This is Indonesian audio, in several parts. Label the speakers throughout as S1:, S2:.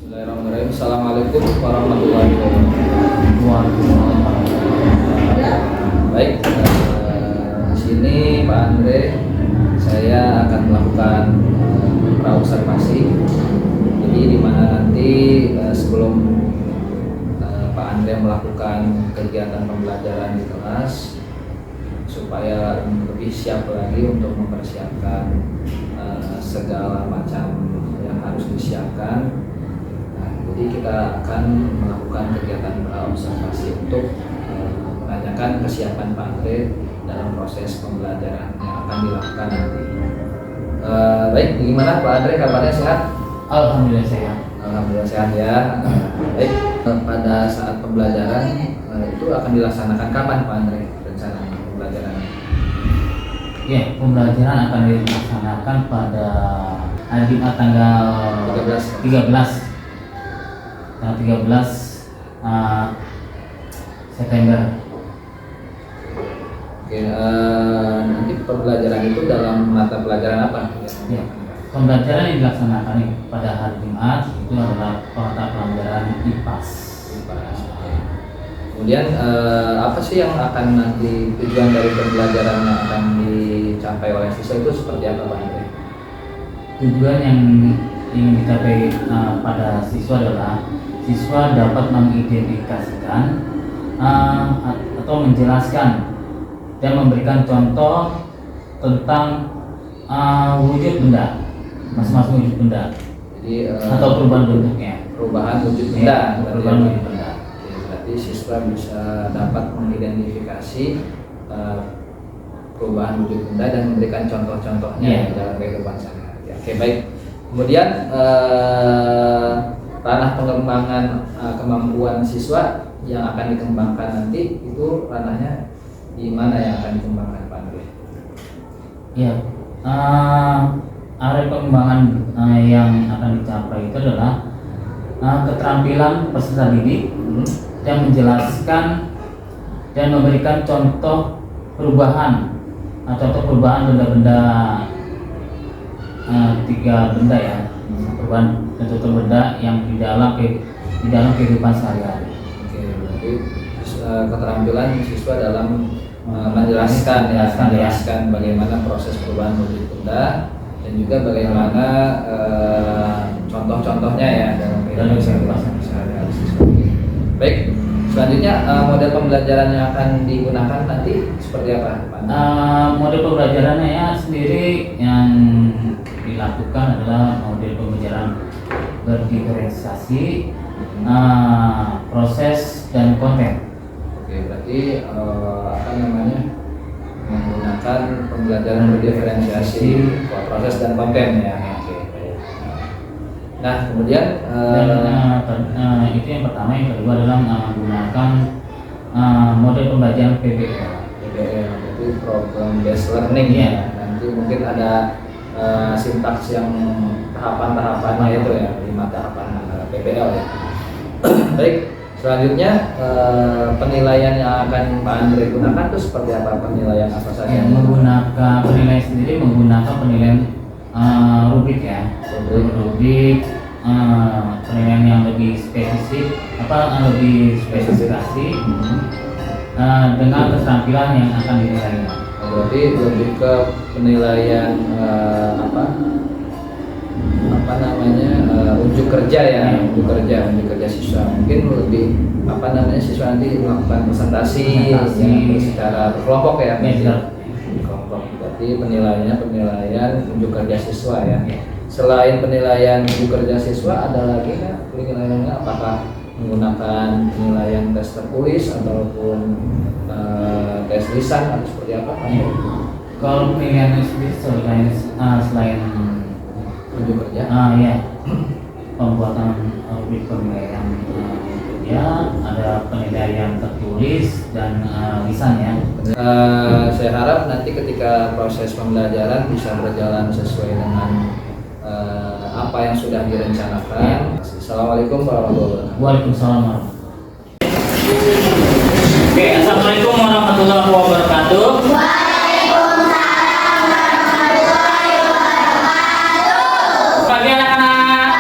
S1: Bismillahirrahmanirrahim. Assalamualaikum warahmatullahi wabarakatuh. Baik, di sini Pak Andre, saya akan melakukan praobservasi. Jadi di mana nanti sebelum Pak Andre melakukan kegiatan pembelajaran di kelas, supaya lebih siap lagi untuk mempersiapkan segala macam yang harus disiapkan. Jadi kita akan melakukan kegiatan observasi untuk menanyakan kesiapan Pak Andre dalam proses pembelajaran yang akan dilakukan nanti. Baik, gimana Pak Andre, kabarnya sehat?
S2: Alhamdulillah sehat.
S1: Alhamdulillah sehat ya. Baik, pada saat pembelajaran itu akan dilaksanakan kapan Pak Andre rencana pembelajaran?
S2: Ya, pembelajaran akan dilaksanakan pada hari Jumat tanggal 13 September.
S1: Oke, nanti pembelajaran itu dalam mata pelajaran apa?
S2: Ya, pembelajaran yang dilaksanakan pada hari Jumat itu adalah mata pelajaran IPAS.
S1: Kemudian apa sih yang akan nanti tujuan dari pembelajaran yang akan dicapai oleh siswa itu seperti apa Pak Andre?
S2: Tujuan yang ingin dicapai pada siswa adalah siswa dapat mengidentifikasikan atau menjelaskan dan memberikan contoh tentang wujud benda, masing-masing wujud benda.
S1: Jadi
S2: atau perubahan bentuknya.
S1: Perubahan wujud benda.
S2: Perubahan wujud benda.
S1: Berarti siswa bisa dapat mengidentifikasi perubahan wujud benda dan memberikan contoh-contohnya dalam kehidupan sehari-hari. Oke, baik. Kemudian ranah pengembangan kemampuan siswa yang akan dikembangkan nanti itu ranahnya di mana yang akan dikembangkan Pak Andre?
S2: Ya, area pengembangan yang akan dicapai itu adalah keterampilan peserta didik yang menjelaskan dan memberikan contoh perubahan benda-benda, 3 benda ya, perubahan bentuk benda yang di dalam kehidupan sehari-hari.
S1: Oke, berarti keterampilan siswa dalam menjelaskan bagaimana proses perubahan wujud benda dan juga bagaimana contoh-contohnya ya dalam kehidupan sehari-hari siswa. Baik, selanjutnya model pembelajaran yang akan digunakan nanti seperti apa Pak?
S2: Model pembelajarannya ya sendiri yang dilakukan adalah model pembelajaran berdiferensiasi, proses dan konten.
S1: Oke, berarti menggunakan pembelajaran berdiferensiasi, proses dan konten ya. Oke. Nah, kemudian
S2: itu yang pertama. Yang kedua adalah menggunakan model pembelajaran PBL.
S1: PBL itu program based learning ya. Nanti mungkin ada sintaks yang tahapan-tahapannya itu ya, 5 tahapan PBL ya. Baik, selanjutnya penilaian yang akan Pak Andre gunakan itu seperti apa? Penilaian apa saja?
S2: Menggunakan penilaian sendiri, menggunakan penilaian rubrik ya, rubrik penilaian yang lebih spesifik, lebih spesifikasi dengan keterampilan yang akan dinilainya.
S1: Berarti lebih ke penilaian unjuk kerja ya, unjuk kerja siswa. Mungkin lebih siswa nanti melakukan presentasi yang secara berkelompok ya. Kelompok. Berarti penilaian unjuk kerja siswa ya. Selain penilaian unjuk kerja siswa, ada lagi nggak penilaiannya? Apakah menggunakan penilaian tes tertulis ataupun tes lisan atau seperti apa?
S2: Kalau penilaian sendiri selain
S1: unjuk kerja,
S2: pembuatan rubrik penilaian ya, ada penilaian tertulis dan lisannya.
S1: Saya harap nanti ketika proses pembelajaran bisa berjalan sesuai dengan apa yang sudah direncanakan. Assalamualaikum warahmatullahi wabarakatuh.
S2: Waalaikumsalam warahmatullahi wabarakatuh. Oke, assalamualaikum warahmatullahi wabarakatuh. Pagi anak-anak.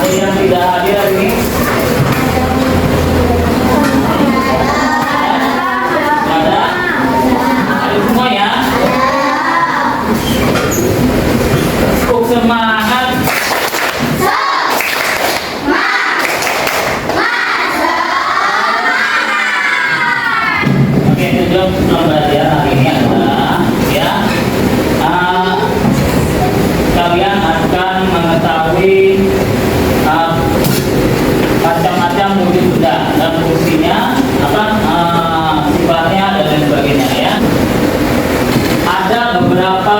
S2: Ada yang tidak hadir hari ini? Ada? Ada semua ya? Cukup semangat. Oke, tujuan pembelajaran hari ini adalah ya, kalian akan mengetahui macam-macam wujud benda dan fungsinya apa, sifatnya dan lain sebagainya ya. Ada beberapa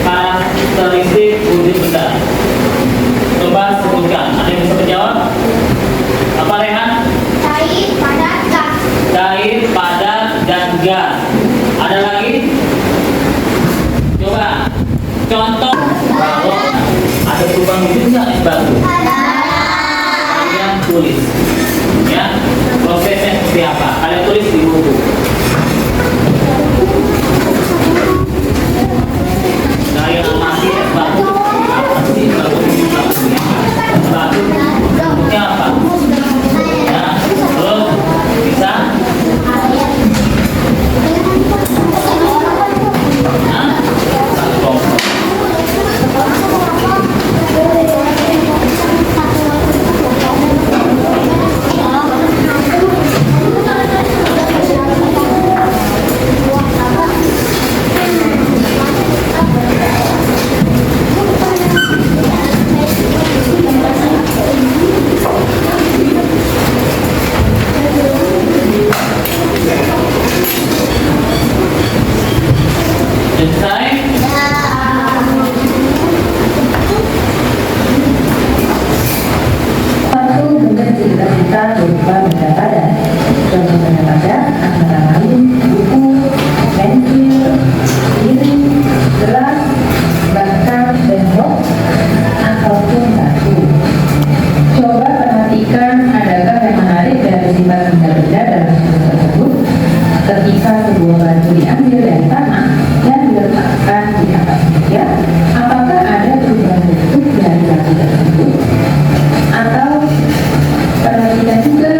S2: karakteristik wujud benda. Coba sebutkan. Ada yang bisa menjawab? Apa, Rehan?
S3: Cair, padat, gas.
S2: Cair, padat, dan gas. Ada lagi? Coba contoh kalau ada perubahan wujud nggak es batu? Kalian tulis ya, prosesnya seperti apa? Kalian tulis di buku. Saya amati es batu apa sih? Batu ya. Es batu bentuknya apa? Ya, terus bisa? Hah? Satu kelompok. Selesai?
S4: Satu bentuk cita-cita berupa benda padat. Contoh benda padat antara lain buku, pensil, piring, gelas, bahkan tembok ataupun batu. Coba perhatikan adakah yang menarik dari sifat benda-benda dalam buku tersebut. Ketika sebuah batu diambil dari tanah dan diletakkan di atas meja, apakah ada perubahan bentuk dari batu tersebut? Atau perhatikan juga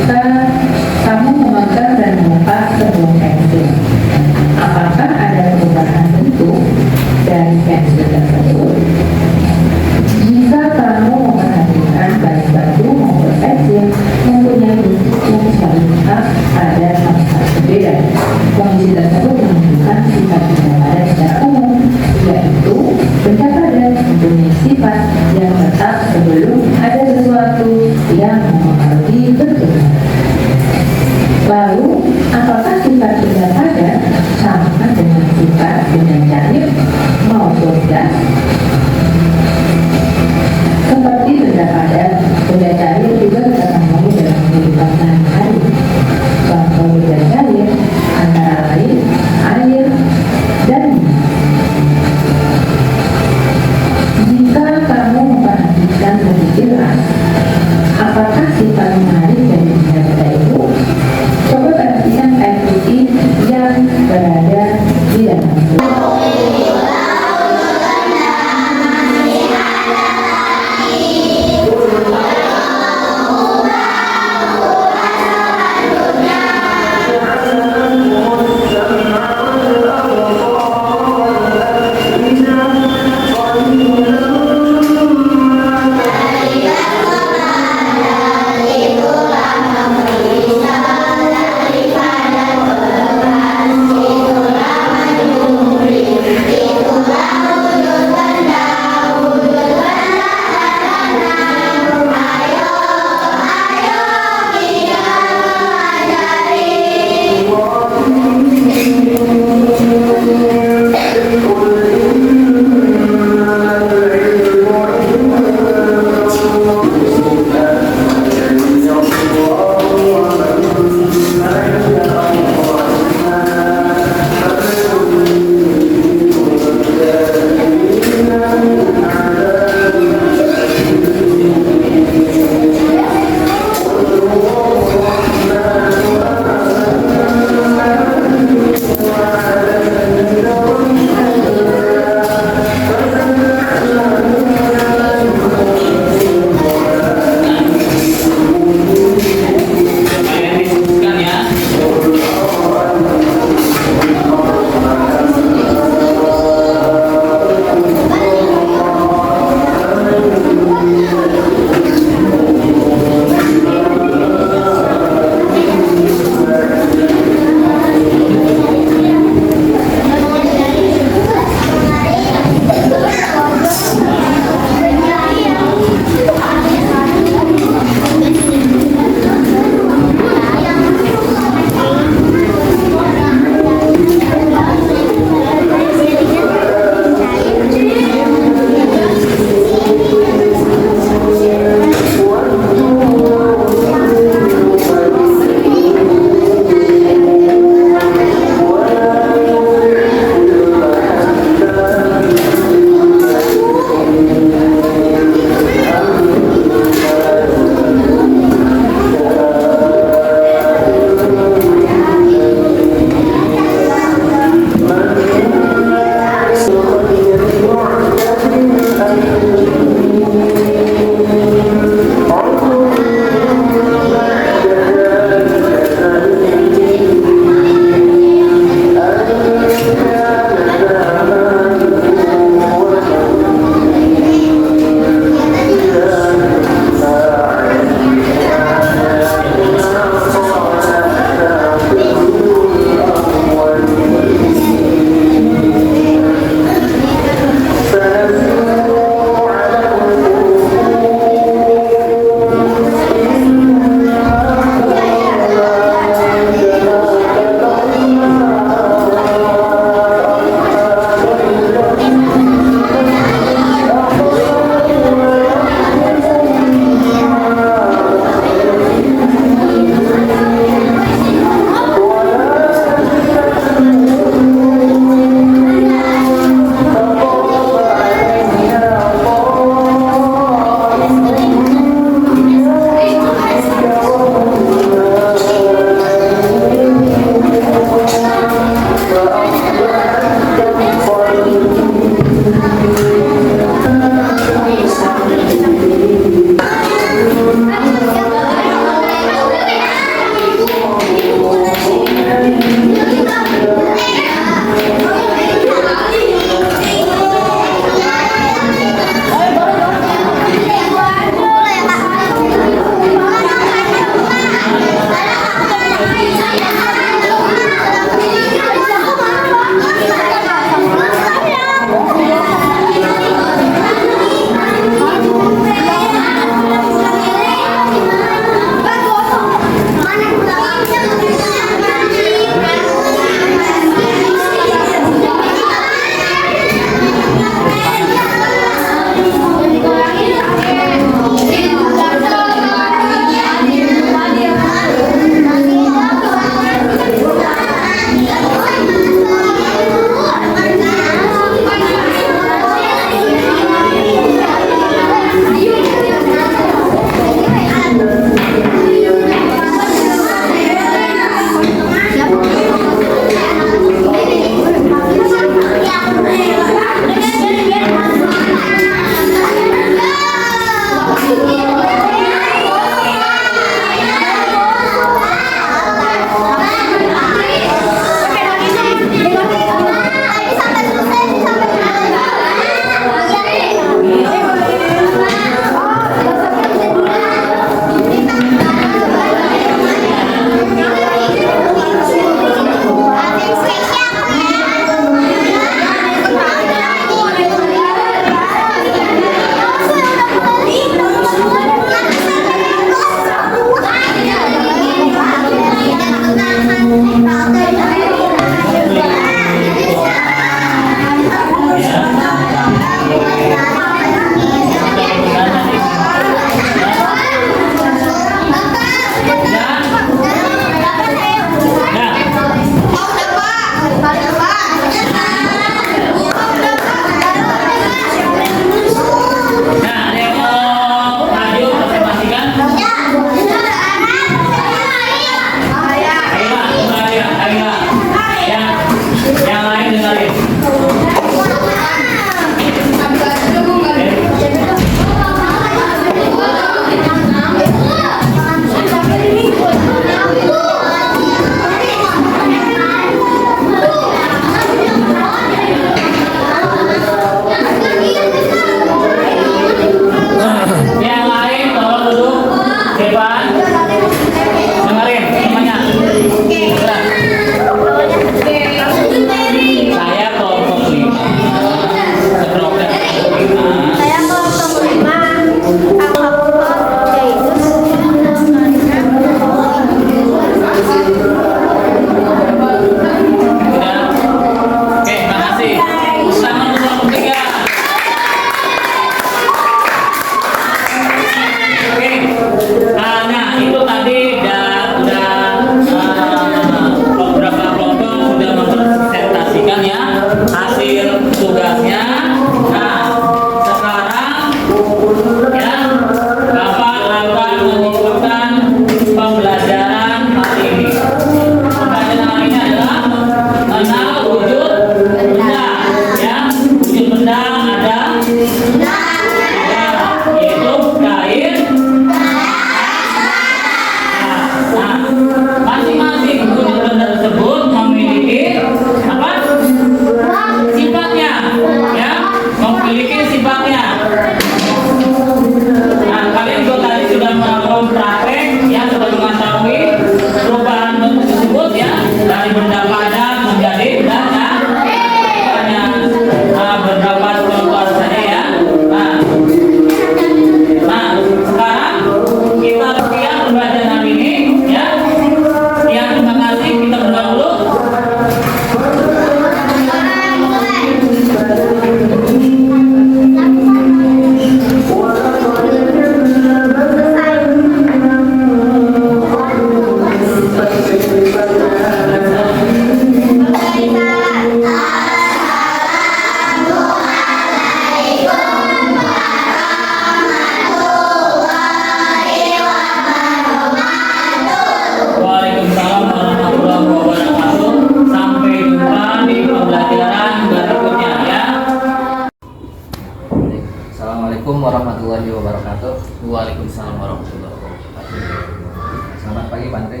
S1: wabarakatuh.
S2: Waalaikumsalam warahmatullahi wabarakatuh.
S1: Selamat pagi Pak Andre.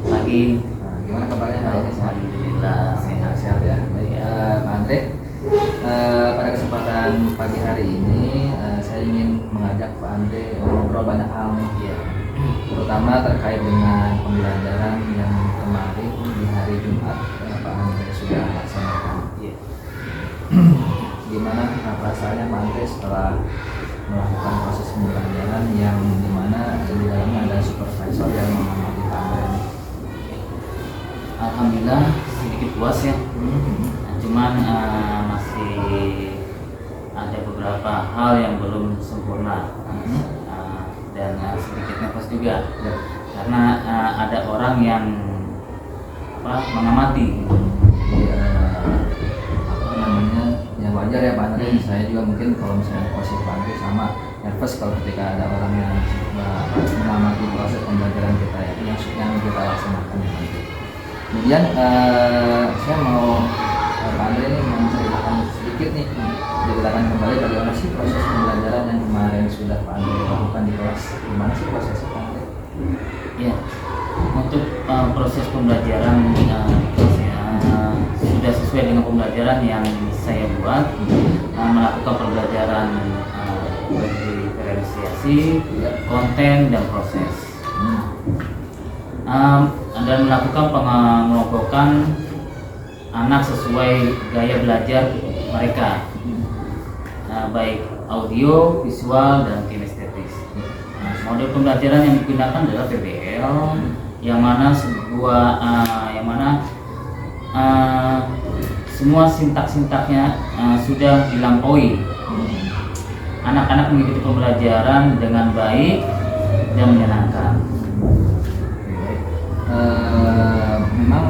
S2: Pagi.
S1: Nah, gimana kabarnya hari ini? Sehat?
S2: Alhamdulillah sehat.
S1: Sehat ya. Baik, Pak Andre. Pada kesempatan pagi hari ini saya ingin mengajak Pak Andre ngobrol banyak hal nih.
S2: Iya.
S1: Terutama terkait dengan pembelajaran yang kemarin di hari Jumat Pak Andre sudah laksanakan.
S2: Iya.
S1: Gimana perasaannya Pak Andre setelah melakukan proses pembelajaran yang dimana di dalamnya ada supervisor yang mengamati Pak Andre?
S2: Alhamdulillah sedikit puas ya. Cuman masih ada beberapa hal yang belum sempurna. Dan sedikit nervous juga
S1: Ya.
S2: karena ada orang yang mengamati.
S1: Apa namanya, ya wajar ya Pak Andre. Saya juga mungkin kalau misalnya posisi Pak Andre sama nervous kalau ketika ada orang yang mengamati proses pembelajaran kita ya, yang kita laksanakan ya Pak Andre. Kemudian saya mau Pak Andre ini menceritakan sedikit nih, ceritakan kembali bagaimana sih proses pembelajaran yang kemarin sudah Pak Andre lakukan di kelas. Gimana sih prosesnya Pak Andre?
S2: Ya, untuk proses pembelajaran di kelas ya, sudah sesuai dengan pembelajaran yang saya buat. Melakukan pembelajaran diferensiasi, konten dan proses. Dan melakukan pengelompokan anak sesuai gaya belajar mereka, baik audio, visual, dan kinestetis. Model pembelajaran yang digunakan adalah PBL, yang mana semua sintak-sintaknya sudah dilampaui. Anak-anak mengikuti pembelajaran dengan baik dan menyenangkan.
S1: Memang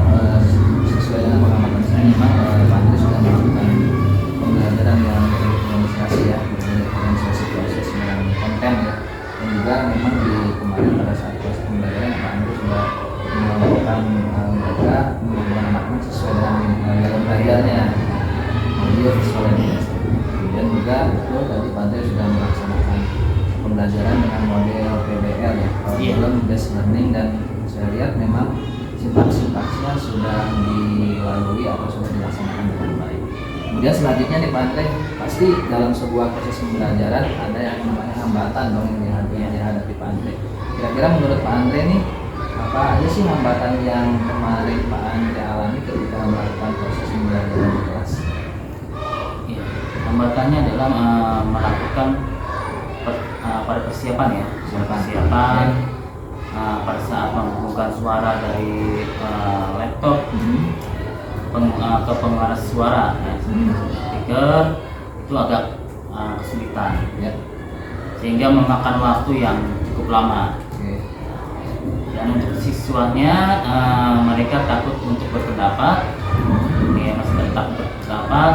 S1: sesuai dengan pengamatan saya, memang Pak Andre sudah melakukan pembelajaran yang berdifferensiasi ya, berdifferensiasi proses dan konten ya, dan juga memang di kemarin pada saat proses pembelajaran Pak Andre sudah melakukan mereka menggunakan anak-anak sesuai dengan gaya belajarnya, audio, visual, dan kinestetik. Kemudian juga betul tadi Pak Andre sudah melaksanakan pembelajaran dengan model PBL ya, problem based learning, dan saya lihat memang sintaks-sintaksnya sudah dilalui atau sudah dilaksanakan dengan baik. Kemudian selanjutnya nih Pak Andre, pasti dalam sebuah proses pembelajaran ada yang namanya hambatan dong yang dihadapi Pak Andre. Kira-kira menurut Pak Andre nih, apa aja sih hambatan yang kemarin Pak Andre alami ketika melakukan proses pembelajaran di kelas?
S2: Ya, hambatannya adalah melakukan pada persiapan ya, persiapan. Pada saat menghubungkan suara dari laptop ke pengeras suara ya, speaker itu agak kesulitan ya, sehingga memakan waktu yang cukup lama. Dan untuk siswanya mereka takut untuk berpendapat, ya, masih takut berpendapat,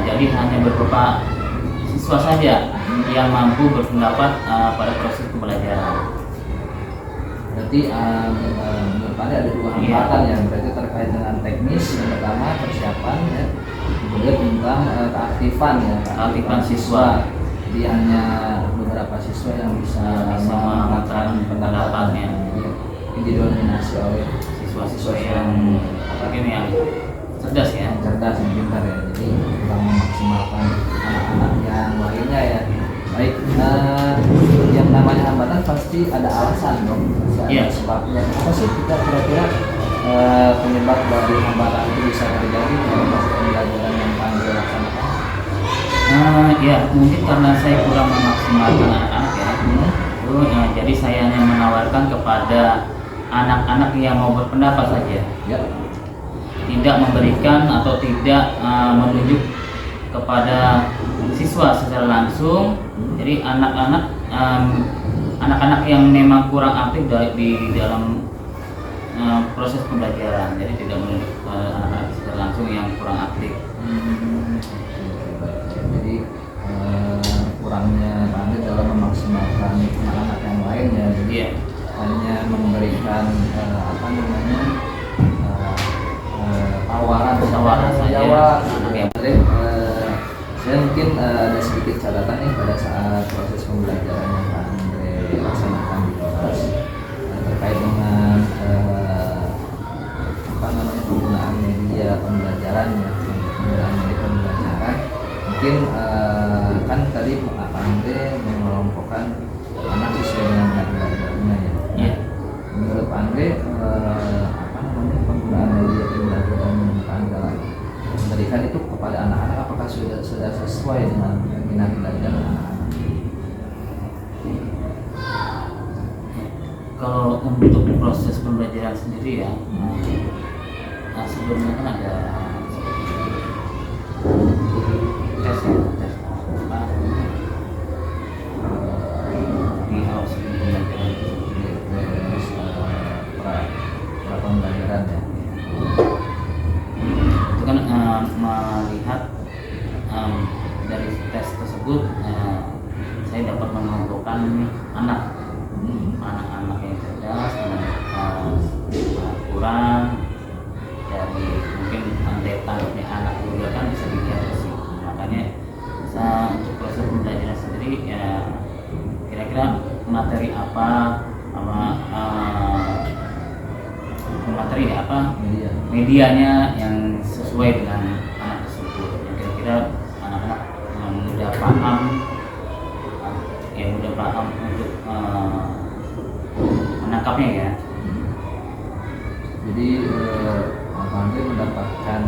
S2: jadi hanya beberapa siswa saja yang mampu berpendapat pada proses pembelajaran.
S1: Berarti menurut Anda ada dua hambatan ya, berarti terkait dengan teknis. Yang pertama persiapan ya, kemudian tentang keaktifan ya, keaktifan siswa. Jadi hanya beberapa siswa yang bisa mengatakan pendapatnya. Jadi didominasi oleh siswa-siswa yang
S2: yang cerdas ya,
S1: cerdas, yang pintar ya. Jadi kurang memaksimalkan anak-anak yang lainnya ya. Baik, yang namanya hambatan pasti ada alasan dong.
S2: Iya.
S1: Sebabnya apa sih kita kira-kira penyebab dari hambatan itu bisa terjadi dalam proses pembelajaran yang Pak Andre laksanakan?
S2: Ya mungkin karena saya kurang memaksimalkan anak-anak ya. Jadi saya hanya menawarkan kepada anak-anak yang mau berpendapat saja.
S1: Ya.
S2: Tidak memberikan atau tidak menunjuk kepada siswa secara langsung. Jadi anak-anak yang memang kurang aktif di dalam proses pembelajaran, jadi tidak menunjuk anak-anak secara langsung yang kurang aktif.
S1: Jadi kurangnya Pak Andre dalam memaksimalkan anak-anak yang lain ya. Jadi hanya memberikan tawaran saja. Saya mungkin ada sedikit catatan nih pada saat proses pembelajaran yang sesuai dengan minat belajar.
S2: Kalau untuk proses pembelajaran sendiri ya, sebelumnya kan ada tes ya, tes apa di awal sebelum pembelajaran itu.
S1: Terus pra pembelajaran ya.
S2: Itu kan melihat dari tes tersebut saya dapat menentukan anak-anak yang cerdas, kurang dari mungkin tandanya anak juga kan bisa dilihat dari situ. Makanya untuk proses pembelajaran sendiri ya kira-kira materi apa medianya yang sesuai dengan anak tersebut, yang kira-kira anak-anak mudah paham untuk menangkapnya ya.
S1: Jadi Pak Andre mendapatkan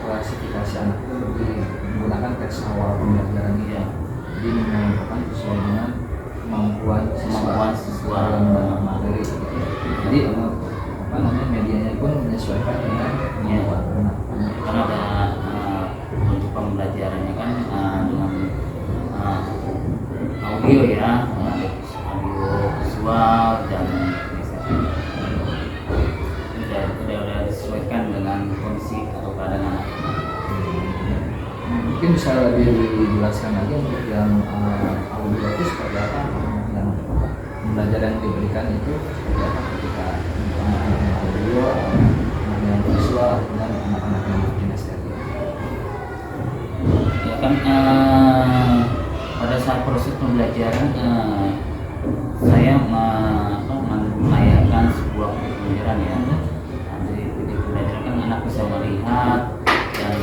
S1: klasifikasi anak itu lebih menggunakan teks awal pembelajaran ini ya. Jadi menentukan sesuai dengan kemampuan siswa dalam materi. Jadi medianya pun menyesuaikan dengan kemampuan anak.
S2: Karena ada untuk pembelajarannya kan dengan audio ya, audio visual dan udah disesuaikan dengan kondisi atau keadaan anak.
S1: Mungkin bisa lebih dijelaskan lagi untuk yang audio itu seperti apa, yang pembelajaran yang diberikan itu seperti apa ketika anak-anak yang audio, anak yang visual, dan anak-anak yang kinestetik.
S2: Ya kan pada saat proses pembelajaran saya melayangkan sebuah pembelajaran ya. Jadi pembelajaran kan anak bisa melihat dan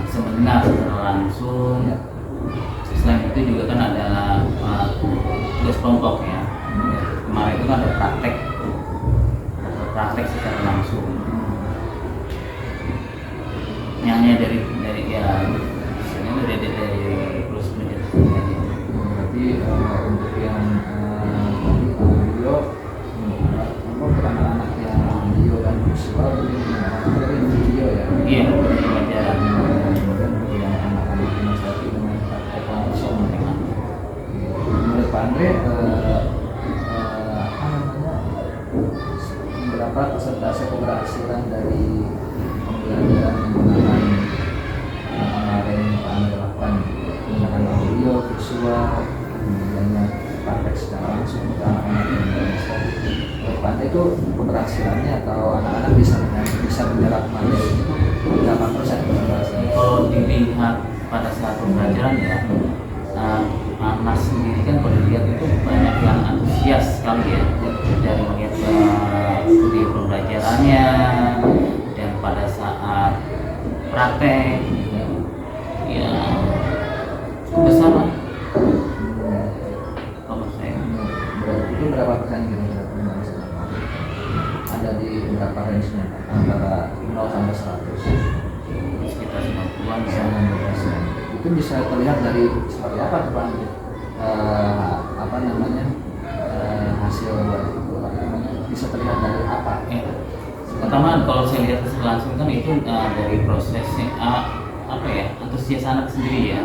S2: bisa mendengar secara langsung. Selain itu juga kan ada tugas kelompok ya. Kemarin itu kan ada praktek secara langsung. Yang dari proses pembelajaran.
S1: Berarti untuk yang audio, untuk anak-anak yang audio dan visual ini dari video ya.
S2: Iya, pembelajaran.
S1: Kemudian untuk yang anak-anak kinestetik dengan praktek langsung. Menurut Pak Andre, berapa persentase keberhasilan dari pembelajaran menggunakan kemarin Pak Andre lakukan, menggunakan audio, visual, kemudian praktek secara langsung untuk anak-anak yang kinestetik. Menurut Pak Andre itu keberhasilannya atau anak-anak bisa menyerap materi itu berapa persen keberhasilannya?
S2: Kalau dilihat pada saat pembelajaran ya, anak sendiri kan kalau dilihat itu banyak yang antusias sekali ya, dari melihat video pembelajarannya dan pada saat praktek ya besar lah kalau saya.
S1: Berarti itu berapa persen kira-kira keberhasilan? Ada di berapa range-nya antara 0 sampai 100?
S2: Sekitar 90-an ya.
S1: 90%. Itu bisa terlihat dari seperti apa tuh Pak? Hasil bisa terlihat dari apa?
S2: Pertama kalau saya lihat langsung kan itu dari prosesnya antusias anak sendiri ya.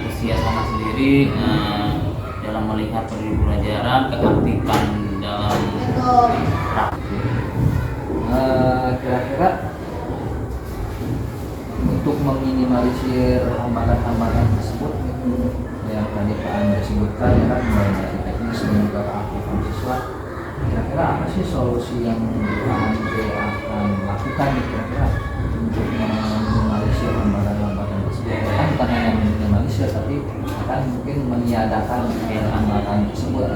S2: Antusias anak sendiri dalam melihat pembelajaran, keaktifan dalam praktik.
S1: Kira-kira untuk meminimalisir hambatan-hambatan tersebut yang tadi Pak Andre sebutkan ya kan, mulai dari teknis dan juga keaktifan siswa, kira-kira apa sih solusi yang Pak Andre akan lakukan kira-kira untuk meminimalisir hambatan-hambatan tersebut? Kan bukan hanya meminimalisir tapi akan mungkin meniadakan hambatan tersebut.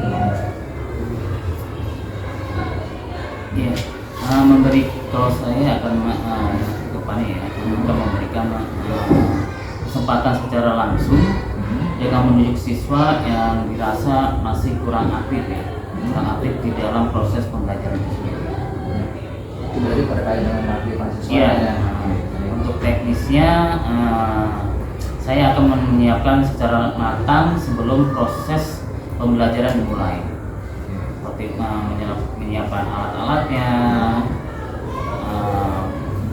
S2: Iya, kalau saya akan kedepannya ya, memberikan kesempatan secara langsung dengan menunjuk siswa yang dirasa masih kurang aktif di dalam proses pembelajaran tersebut.
S1: Itu berarti terkait dengan aktifan siswa
S2: Iya.
S1: ya.
S2: untuk teknisnya saya akan menyiapkan secara matang sebelum proses pembelajaran dimulai, seperti menyiapkan alat-alatnya,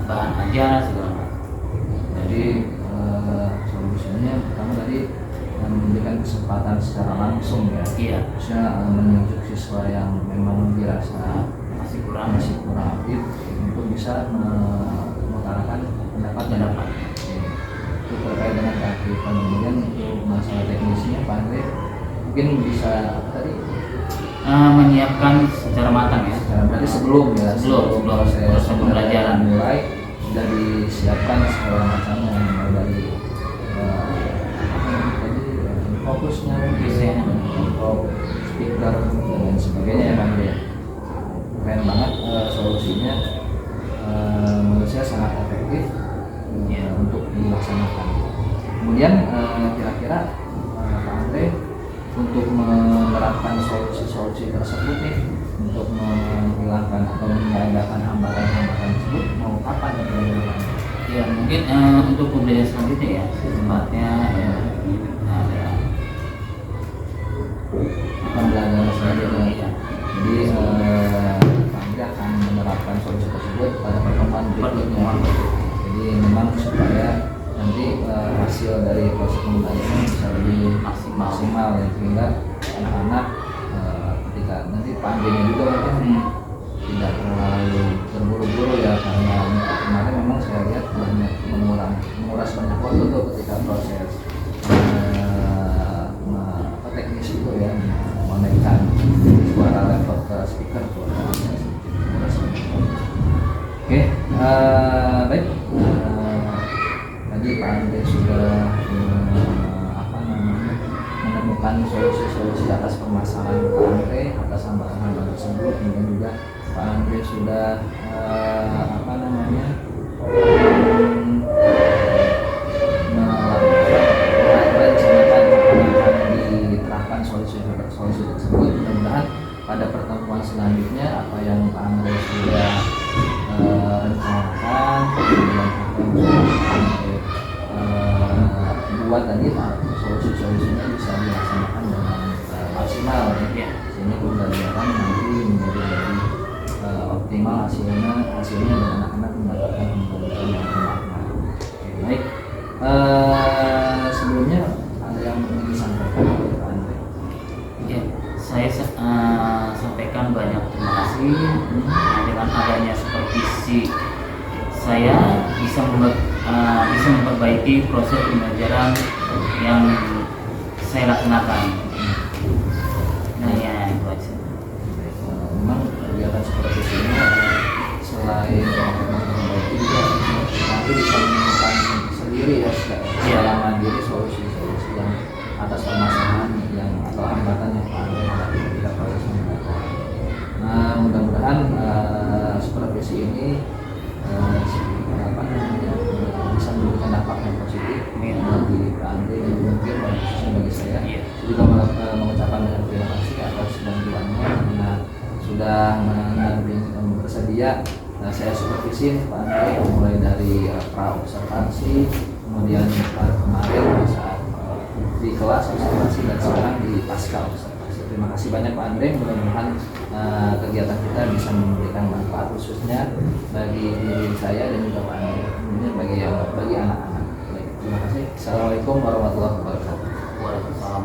S2: bahan ajar segala macam.
S1: Jadi solusinya pertama tadi memberikan kesempatan secara langsung ya.
S2: Iya.
S1: Bisa menunjuk siswa yang memang dirasa
S2: Masih kurang
S1: aktif untuk bisa mengutarakan pendapatnya. Itu terkait dengan keaktifan. Kemudian untuk masalah teknisnya Pak Andre mungkin bisa apa tadi?
S2: Menyiapkan secara matang ya.
S1: Berarti sebelum proses
S2: pembelajaran
S1: mulai sudah disiapkan segala macamnya, mulai dari fokusnya,
S2: Desain.
S1: speaker dan sebagainya ya Bang ya. Keren banget solusinya, menurut saya sangat efektif untuk dilaksanakan. Kemudian kira-kira Pak Andre untuk menerapkan solusi-solusi tersebut nih, untuk menghilangkan atau menyadarkan hambatan-hambatan tersebut mau kapan ya?
S2: Ya mungkin untuk pembelajaran selanjutnya ya secepatnya ya, ada
S1: Pembelajaran selanjutnya.
S2: ya.
S1: Jadi Pak Andre akan menerapkan solusi tersebut pada pertemuan berikutnya. Jadi memang supaya nanti hasil dari proses pembelajaran bisa lebih maksimal ya, sehingga anak-anak ketika nanti Pak Andre juga mungkin tidak terlalu terburu-buru ya, karena untuk kemarin memang saya lihat banyak menguras banyak waktu tuh ketika proses teknis itu ya, menaikkan suara laptop ke speaker tuh. Oke, baik. Tadi Pak Andre sudah menemukan solusi-solusi atas permasalahan Pak Andre, atas hambatan-hambatan tersebut. Kemudian juga Pak Andre sudah merencanakan akan diterapkan solusi tersebut. Mudah-mudahan pada pertemuan selanjutnya apa yang Pak Andre sudah rencanakan, kemudian apa yang sudah Pak Andre buat tadi, solusi-solusinya bisa dilaksanakan dengan maksimal ya. Sehingga pembelajaran nanti menjadi lebih optimal hasilnya dan anak-anak mendapatkan pembelajaran yang bermakna. Baik, sebelumnya ada yang ingin disampaikan oleh Pak Andre?
S2: Ya, saya sampaikan banyak terima kasih dengan adanya supervisi saya bisa memperbaiki proses pembelajaran yang saya laksanakan. Nah ya itu aja.
S1: Memang kegiatan seperti ini selain memperbaiki juga nanti bisa menemukan sendiri ya secara mandiri solusi-solusi yang atas permasalahan yang atau hambatan yang ada ketika proses pembelajaran. Nah, mudah-mudahan supervisi ini bisa memberikan dampak yang positif bagi Pak Andre dan mungkin khususnya bagi saya. Juga mengucapkan banyak terima kasih atas bantuannya karena sudah bersedia. Saya supervisi Pak Andre mulai dari pra observasi, kemudian kemarin saat di kelas observasi dan sekarang di pasca observasi. Terima kasih banyak Pak Andre. Mudah-mudahan kegiatan kita bisa memberikan manfaat khususnya bagi diri saya dan juga Pak Andre, kemudian bagi anak-anak. Baik, terima kasih. Assalamualaikum warahmatullahi wabarakatuh.
S2: Waalaikumsalam.